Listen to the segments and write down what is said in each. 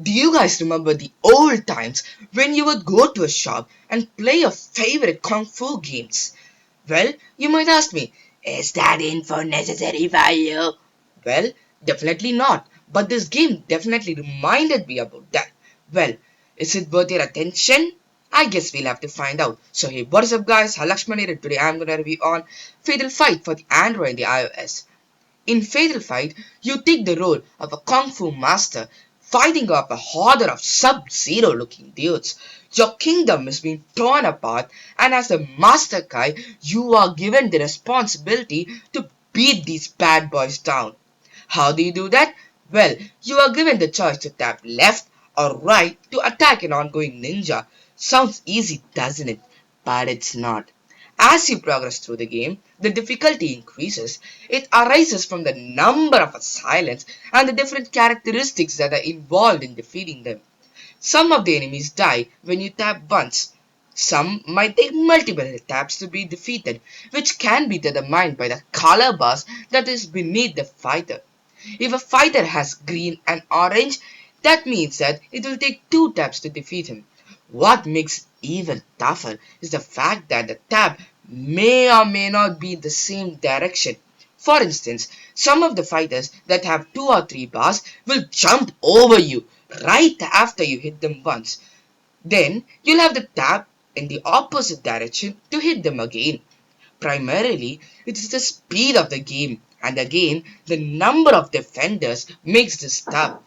Do you guys remember the old times when you would go to a shop and play your favorite Kung Fu games? Well, you might ask me, is that info necessary for you? Well, definitely not. But this game definitely reminded me about that. Well, is it worth your attention? I guess we'll have to find out. So hey, what is up guys? Lakshman here and today I'm gonna review on Fatal Fight for the Android and the iOS. In Fatal Fight, you take the role of a Kung Fu master fighting off a horde of Sub-Zero looking dudes. Your kingdom is being torn apart, and as the Master Kai, you are given the responsibility to beat these bad boys down. How do you do that? Well, you are given the choice to tap left or right to attack an ongoing ninja. Sounds easy, doesn't it? But it's not. As you progress through the game, the difficulty increases. It arises from the number of assailants and the different characteristics that are involved in defeating them. Some of the enemies die when you tap once. Some might take multiple taps to be defeated, which can be determined by the color bars that is beneath the fighter. If a fighter has green and orange, that means that it will take 2 taps to defeat him. What makes it even tougher is the fact that the tap may or may not be in the same direction. For instance, some of the fighters that have 2 or 3 bars will jump over you right after you hit them once. Then you'll have to tap in the opposite direction to hit them again. Primarily, it is the speed of the game, and again, the number of defenders makes this tough.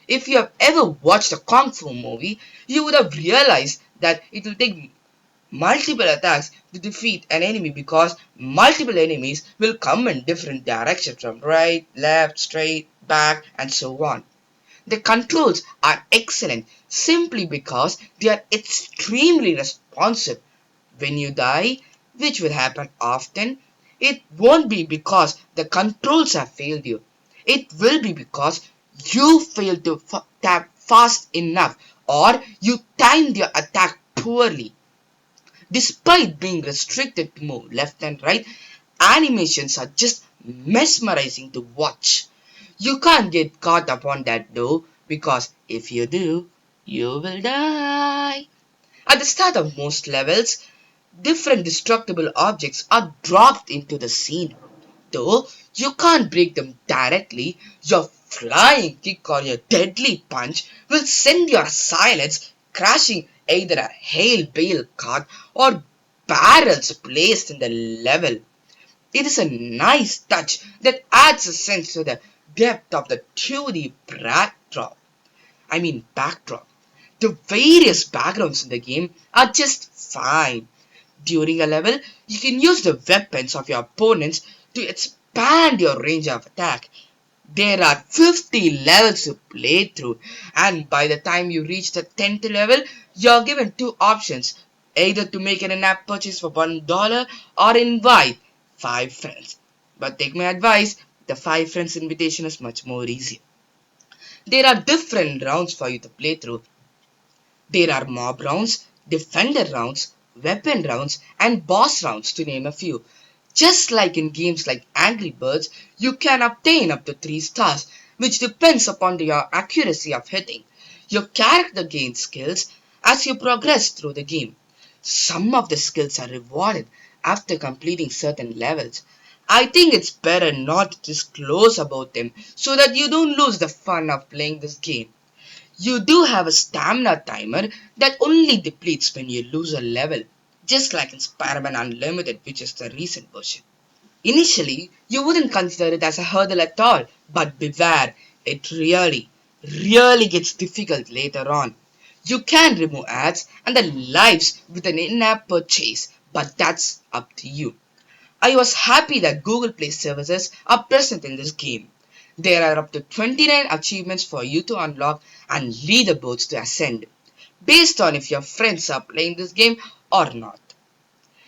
If you have ever watched a Kung Fu movie, you would have realized that it will take multiple attacks to defeat an enemy because multiple enemies will come in different directions from right, left, straight, back, and so on. The controls are excellent simply because they are extremely responsive. When you die, which will happen often, it won't be because the controls have failed you. It will be because you failed to tap fast enough or you timed your attack poorly. Despite being restricted to move left and right, animations are just mesmerizing to watch. You can't get caught up on that though, because if you do, you will die. At the start of most levels, different destructible objects are dropped into the scene. Though you can't break them directly, your flying kick or your deadly punch will send your assailants crashing either a hail bale cart or barrels placed in the level. It is a nice touch that adds a sense to the depth of the 2D backdrop. The various backgrounds in the game are just fine. During a level, you can use the weapons of your opponents to expand your range of attack. There are 50 levels to play through, and by the time you reach the 10th level, you're given 2 options, either to make an in-app purchase for $1 or invite 5 friends. But take my advice, the 5 friends invitation is much more easier. There are different rounds for you to play through. There are mob rounds, defender rounds, weapon rounds, and boss rounds to name a few. Just like in games like Angry Birds, you can obtain up to 3 stars, which depends upon your accuracy of hitting. Your character gains skills as you progress through the game. Some of the skills are rewarded after completing certain levels. I think it's better not to disclose about them so that you don't lose the fun of playing this game. You do have a stamina timer that only depletes when you lose a level, just like in Spider-Man Unlimited, which is the recent version. Initially, you wouldn't consider it as a hurdle at all, but beware, it really gets difficult later on. You can remove ads and the lives with an in-app purchase, but that's up to you. I was happy that Google Play services are present in this game. There are up to 29 achievements for you to unlock and leaderboards to ascend, based on if your friends are playing this game or not.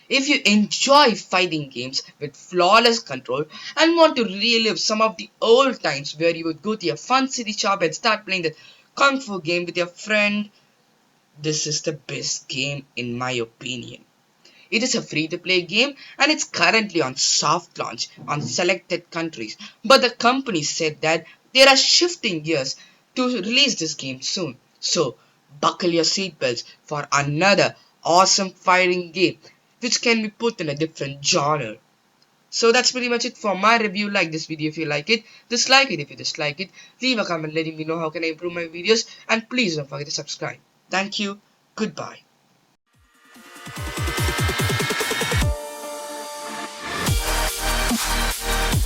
If you enjoy fighting games with flawless control and want to relive some of the old times where you would go to your fun city shop and start playing the Kung Fu game with your friend, this is the best game in my opinion. It is a free-to-play game and it's currently on soft launch on selected countries, but the company said that they are shifting gears to release this game soon. So buckle your seatbelts for another awesome fighting game which can be put in a different genre. So that's pretty much it for my review. Like this video if you like it, dislike it if you dislike it, leave a comment letting me know how can I improve my videos, and please don't forget to subscribe. Thank you, goodbye.